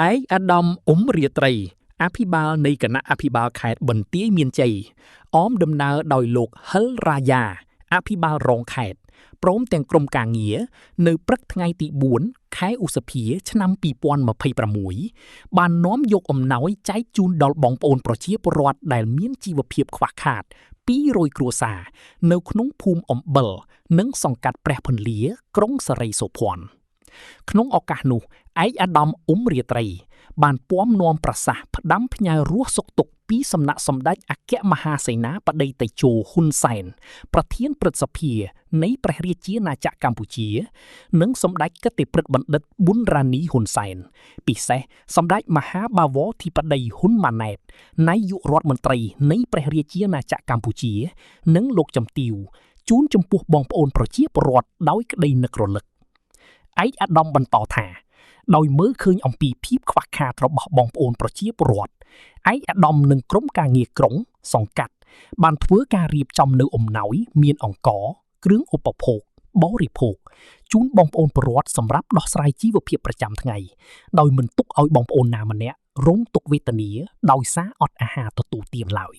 ឯកអាដាមអ៊ុំរាត្រីអភិបាលនៃគណៈអភិបាលខេត្តបន្ទាយមានជ័យអមដំណើរដោយលោកហិលរ៉ាយ៉ាអភិបាលរងខេត្តព្រមទាំងក្រុមការងារនៅព្រឹកថ្ងៃទី4ខែឧសភាឆ្នាំ2026បាននាំយកអំណោយចែកជូនដល់បងប្អូនប្រជាពលរដ្ឋដែលមានជីវភាពខ្វះខាត200គ្រួសារនៅក្នុងភូមិអំបិលនិងសង្កាត់ព្រះពន្លាក្រុងសេរីសុភ័ណ្ឌក្នុងឱកាសនោះឯកអាដាមអ៊ុំរាត្រីបានពំនាំប្រសាសន៍ផ្ដាំផ្ញើរស់សុខទុក្ខពីសំណាក់សម្ដេចអគ្គមហាសេនាបតីតេជោហ៊ុនសែនប្រធានព្រឹទ្ធសភានៃព្រះរាជាណាចក្រកម្ពុជានិងសម្ដេចគតិព្រឹទ្ធបណ្ឌិតប៊ុនរ៉ានីហ៊ុនសែនពិសេសសម្ដេចមហាបាវរធិបតីហ៊ុនម៉ាណែតនាយករដ្ឋមន្ត្រីនៃព្រះរាជាណាចក្រកម្ពុជានិងលោកចំទាវជូនចំពោះបងប្អូនប្រជាពលរដ្ឋដោយក្តីនឹករលឹកឯកអាដាមបន្តថាដោយមើលឃើញអំពីភាពខ្វះខាតរបស់បងប្អូនប្រជាពលរដ្ឋឯកអាដាមនិងក្រុមការងារក្រុងសង្កាត់បានធ្វើការរៀបចំនៅអំណោយមានអង្ករគ្រឿងឧបភោគបរិភោគជូនបងប្អូនពលរដ្ឋសម្រាប់ដោះស្រាយជីវភាពប្រចាំថ្ងៃដោយមិនទុកឲ្យបងប្អូនណាម្នាក់រងទុក្ខវេទនាដោយសារអត់អាហារទទួលទានឡើយ